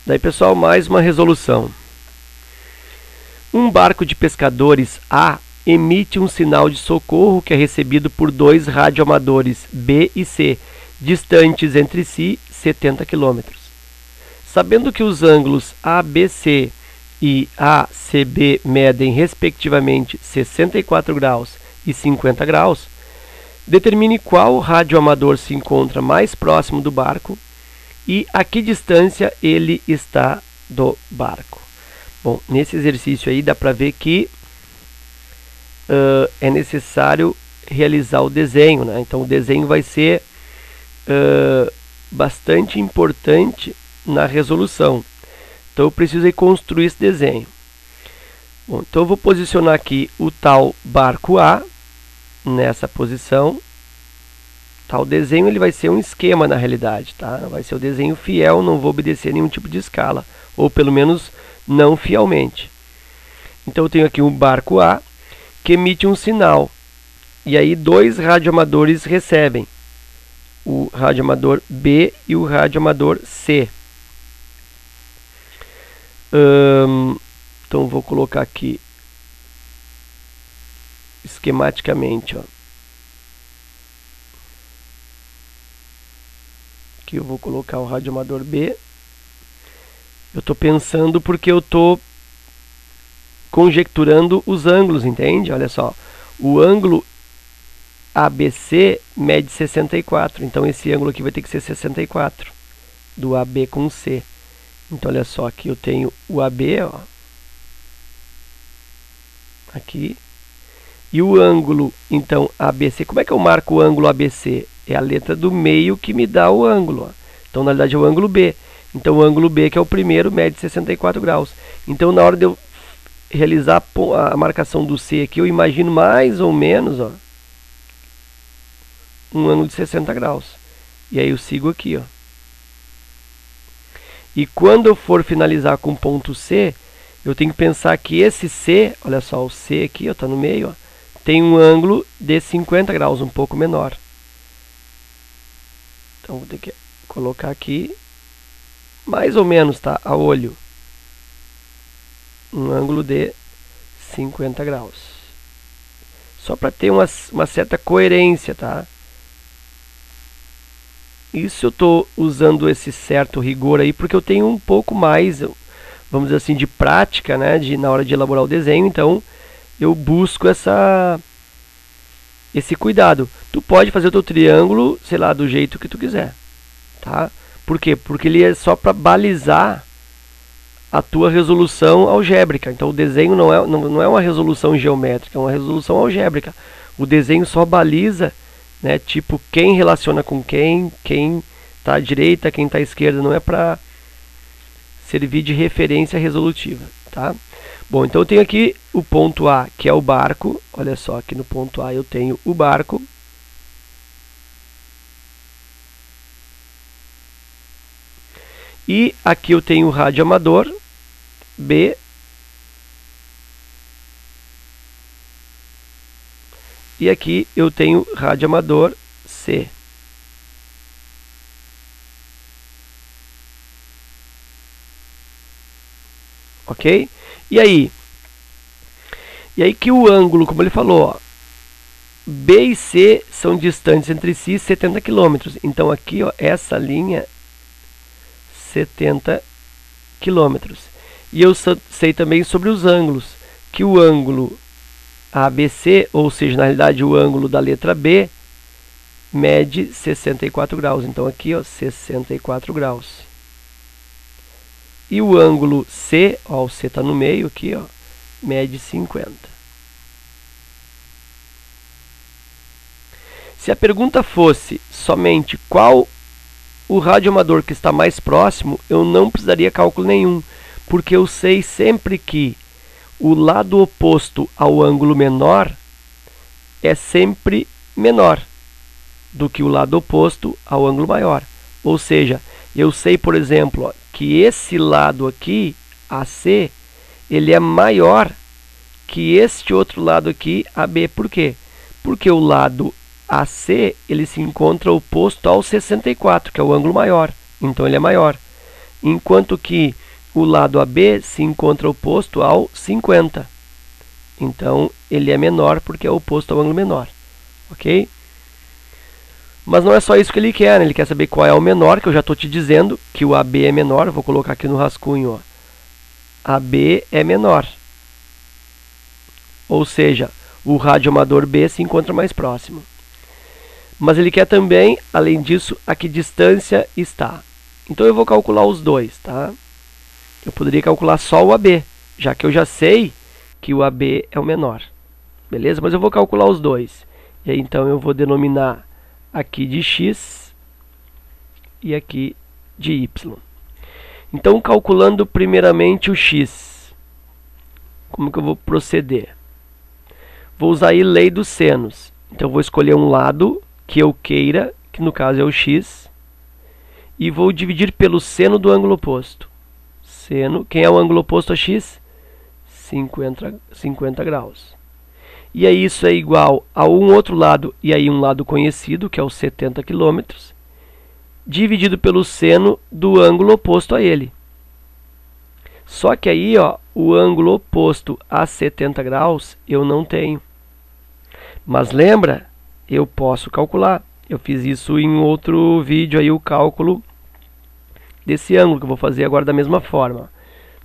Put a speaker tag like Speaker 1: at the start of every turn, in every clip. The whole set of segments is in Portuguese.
Speaker 1: Daí, pessoal, mais uma resolução. Um barco de pescadores A emite um sinal de socorro que é recebido por dois radioamadores B e C, distantes entre si 70 km. Sabendo que os ângulos ABC e ACB medem respectivamente 64 graus e 50 graus, determine qual radioamador se encontra mais próximo do barco e a que distância ele está do barco. Bom, nesse exercício aí dá para ver que é necessário realizar o desenho, né? Então o desenho vai ser bastante importante na resolução. Então eu preciso construir esse desenho. Bom, então eu vou posicionar aqui o tal barco A nessa posição. Tá, o desenho ele vai ser um esquema na realidade, tá? Vai ser o desenho fiel, não vou obedecer nenhum tipo de escala, ou pelo menos não fielmente. Então eu tenho aqui um barco A que emite um sinal, e aí dois radioamadores recebem, o radioamador B e o radioamador C. Então vou colocar aqui esquematicamente, ó. Aqui eu vou colocar o radioamador B. Eu estou pensando porque eu estou conjecturando os ângulos, entende? Olha só, o ângulo ABC mede 64, então esse ângulo aqui vai ter que ser 64, do AB com C. Então olha só, aqui eu tenho o AB, ó, aqui, e o ângulo, então, ABC. Como é que eu marco o ângulo ABC? É a letra do meio que me dá o ângulo, ó. Então na verdade é o ângulo B. Então o ângulo B, que é o primeiro, mede 64 graus. Então na hora de eu realizar a marcação do C aqui, eu imagino mais ou menos, ó, um ângulo de 60 graus. E aí eu sigo aqui, ó. E quando eu for finalizar com o ponto C, eu tenho que pensar que esse C, olha só, o C aqui, ó, tá no meio, ó, tem um ângulo de 50 graus, um pouco menor. Então vou ter que colocar aqui, mais ou menos, tá, a olho, um ângulo de 50 graus. Só para ter uma certa coerência, tá? Isso eu estou usando esse certo rigor aí porque eu tenho um pouco mais, vamos dizer assim, de prática, né, na hora de elaborar o desenho. Então eu busco esse cuidado. Tu pode fazer o teu triângulo, sei lá, do jeito que tu quiser, tá? Por quê? Porque ele é só para balizar a tua resolução algébrica. Então o desenho não é uma resolução geométrica, é uma resolução algébrica. O desenho só baliza, né, tipo, quem relaciona com quem está à direita, quem está à esquerda, não é para servir de referência resolutiva, tá? Bom, então eu tenho aqui o ponto A, que é o barco. Olha só, aqui no ponto A eu tenho o barco. E aqui eu tenho o radioamador B. E aqui eu tenho o radioamador C. Ok? E aí que o ângulo, como ele falou, ó, B e C são distantes entre si 70 km. Então aqui, ó, essa linha 70 km. E eu sei também sobre os ângulos, que o ângulo ABC, ou seja, na realidade o ângulo da letra B, mede 64 graus. Então aqui, ó, 64 graus. E o ângulo C, ó, o C está no meio aqui, ó, mede 50. Se a pergunta fosse somente qual o radioamador que está mais próximo, eu não precisaria cálculo nenhum, porque eu sei sempre que o lado oposto ao ângulo menor é sempre menor do que o lado oposto ao ângulo maior. Ou seja, eu sei, por exemplo, ó, que esse lado aqui, AC, ele é maior que este outro lado aqui, AB. Por quê? Porque o lado AC ele se encontra oposto ao 64, que é o ângulo maior. Então ele é maior. enquanto que o lado AB se encontra oposto ao 50. Então, ele é menor porque é oposto ao ângulo menor, ok? Mas não é só isso que ele quer, né? Ele quer saber qual é o menor, que eu já estou te dizendo que o AB é menor. Eu vou colocar aqui no rascunho, ó. AB é menor. Ou seja, o radioamador B se encontra mais próximo. Mas ele quer também, além disso, a que distância está. Então eu vou calcular os dois, tá? Eu poderia calcular só o AB, já que eu já sei que o AB é o menor. Beleza? Mas eu vou calcular os dois. E aí então eu vou denominar aqui de x e aqui de y. Então, calculando primeiramente o x, como que eu vou proceder? Vou usar aí lei dos senos. Então, eu vou escolher um lado que eu queira, que no caso é o x, e vou dividir pelo seno do ângulo oposto. Seno, quem é o ângulo oposto a x? 50 graus. E aí isso é igual a um outro lado, e aí um lado conhecido, que é os 70 km, dividido pelo seno do ângulo oposto a ele. Só que aí, ó, o ângulo oposto a 70 graus eu não tenho. Mas lembra, eu posso calcular. Eu fiz isso em outro vídeo, aí o cálculo desse ângulo, que eu vou fazer agora da mesma forma.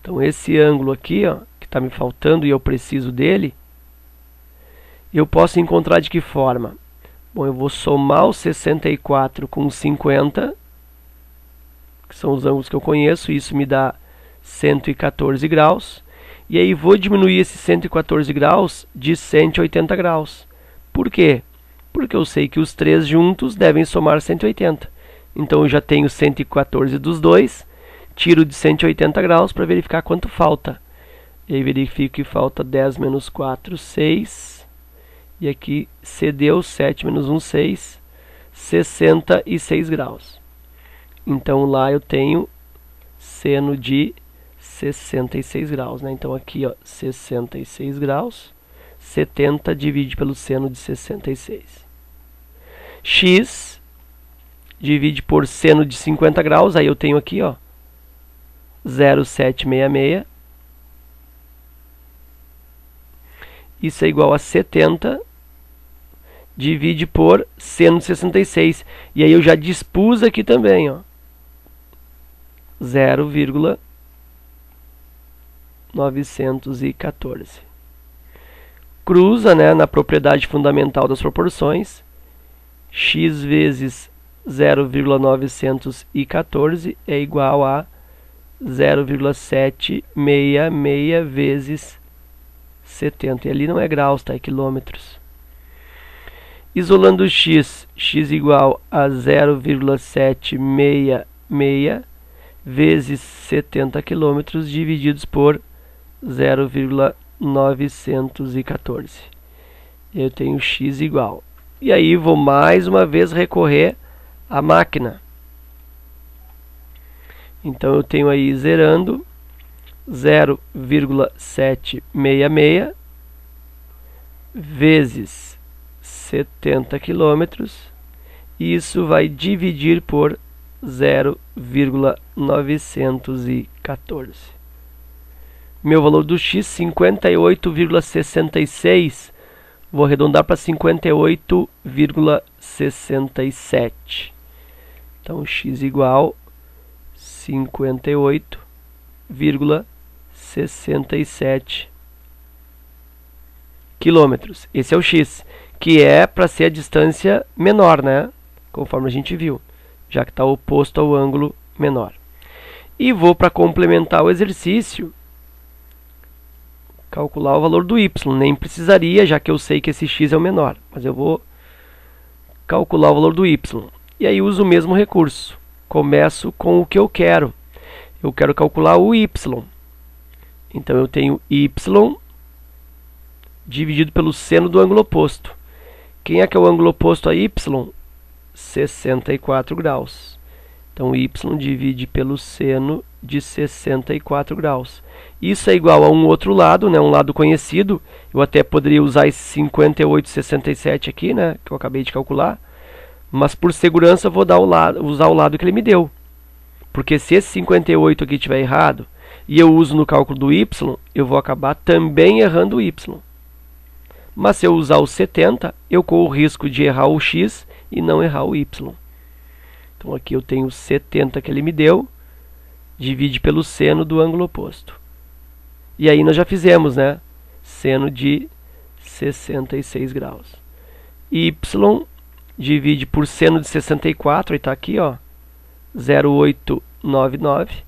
Speaker 1: Então esse ângulo aqui, ó, que está me faltando e eu preciso dele, eu posso encontrar de que forma? Bom, eu vou somar os 64 com 50, que são os ângulos que eu conheço, e isso me dá 114 graus. E aí vou diminuir esse 114 graus de 180 graus. Por quê? Porque eu sei que os três juntos devem somar 180. Então eu já tenho 114 dos dois, tiro de 180 graus para verificar quanto falta. E aí verifico que falta 10 menos 4, 6. E aqui cedeu 7 menos 1, 6. 66 graus. Então lá eu tenho seno de 66 graus, né? Então aqui, ó, 66 graus. 70 divide pelo seno de 66. X divide por seno de 50 graus. Aí eu tenho aqui, ó, 0,766. Isso é igual a 70 divide por seno de 66. E aí eu já dispus aqui também, ó, 0,914. Cruza, né, na propriedade fundamental das proporções. X vezes 0,914 é igual a 0,766 vezes 70. E ali não é graus, tá? É quilômetros. Isolando x, x igual a 0,766 vezes 70 km divididos por 0,914. Eu tenho x igual. E aí vou mais uma vez recorrer à máquina. Então eu tenho aí zerando 0,766 vezes 70 km, e isso vai dividir por 0,914. Meu valor do x, 58,66. Vou arredondar para 58,67. Então x igual 58,67 quilômetros. Esse é o x, que é para ser a distância menor, né? Conforme a gente viu, já que está oposto ao ângulo menor. E vou, para complementar o exercício, calcular o valor do y. Nem precisaria, já que eu sei que esse x é o menor. Mas eu vou calcular o valor do y. E aí uso o mesmo recurso. Começo com o que eu quero. Eu quero calcular o y. Então eu tenho y dividido pelo seno do ângulo oposto. Quem é que é o ângulo oposto a y? 64 graus. Então y divide pelo seno de 64 graus. Isso é igual a um outro lado, né? Um lado conhecido. Eu até poderia usar esse 58,67 aqui, né? Que eu acabei de calcular. Mas por segurança eu vou usar o lado que ele me deu. Porque se esse 58 aqui estiver errado, e eu uso no cálculo do y, eu vou acabar também errando o y. Mas se eu usar o 70, eu corro o risco de errar o x e não errar o y. Então aqui eu tenho 70 que ele me deu, divide pelo seno do ângulo oposto. E aí nós já fizemos, né? Seno de 66 graus. Y divide por seno de 64, e está aqui, ó, 0,899.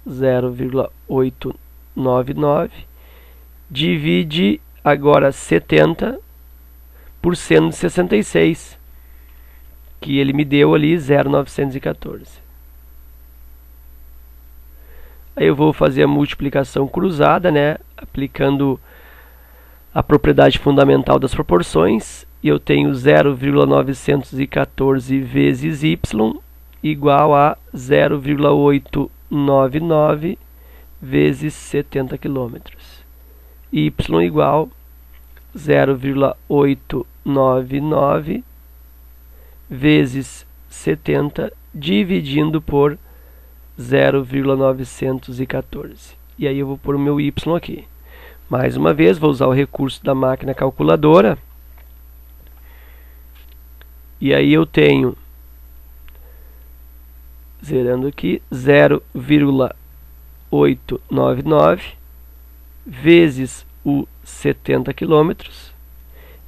Speaker 1: 0,899 divide agora 70 por seno de 66, que ele me deu ali 0,914. Aí eu vou fazer a multiplicação cruzada, né, aplicando a propriedade fundamental das proporções, e eu tenho 0,914 vezes y igual a 0,899 vezes 70 km. Y igual 0,899 vezes 70 dividindo por 0,914. E aí eu vou pôr o meu y aqui. Mais uma vez, vou usar o recurso da máquina calculadora. E aí eu tenho, zerando aqui, 0,899 vezes o 70 km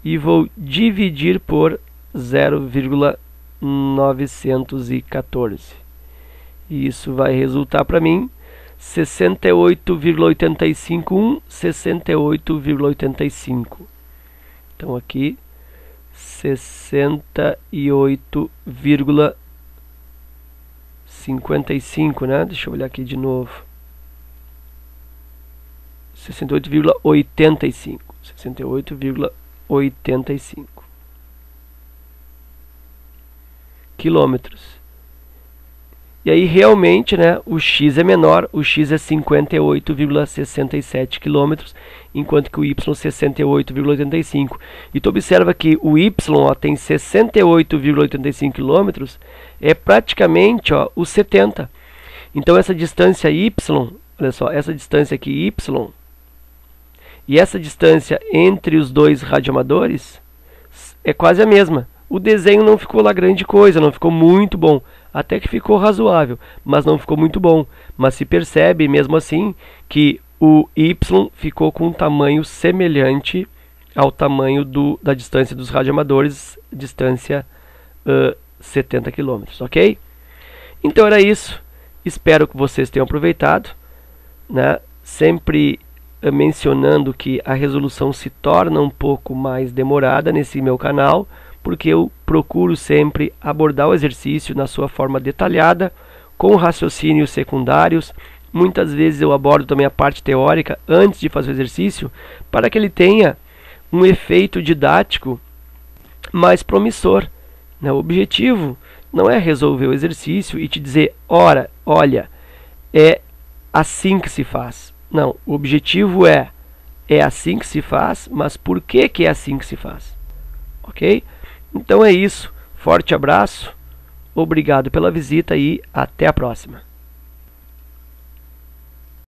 Speaker 1: e vou dividir por 0,914. E isso vai resultar para mim 68,851, 68,85. Então aqui 68,55, né? Deixa eu olhar aqui de novo. 68,85. 68,85 quilômetros. E aí realmente, né, o x é menor, o x é 58,67 km, enquanto que o y é 68,85. E tu observa que o y, ó, tem 68,85 km, é praticamente, ó, o 70. Então essa distância y, olha só, essa distância aqui y, e essa distância entre os dois radioamadores é quase a mesma. O desenho não ficou lá grande coisa, não ficou muito bom. Até que ficou razoável, mas não ficou muito bom. Mas se percebe, mesmo assim, que o y ficou com um tamanho semelhante ao tamanho da distância dos radioamadores, distância 70 km, ok? Então era isso. Espero que vocês tenham aproveitado, né? Sempre mencionando que a resolução se torna um pouco mais demorada nesse meu canal, porque eu procuro sempre abordar o exercício na sua forma detalhada, com raciocínios secundários. Muitas vezes eu abordo também a parte teórica antes de fazer o exercício, para que ele tenha um efeito didático mais promissor, né? O objetivo não é resolver o exercício e te dizer, ora, olha, é assim que se faz. Não, o objetivo é assim que se faz, mas por que é assim que se faz? Ok? Então é isso, forte abraço, obrigado pela visita e até a próxima.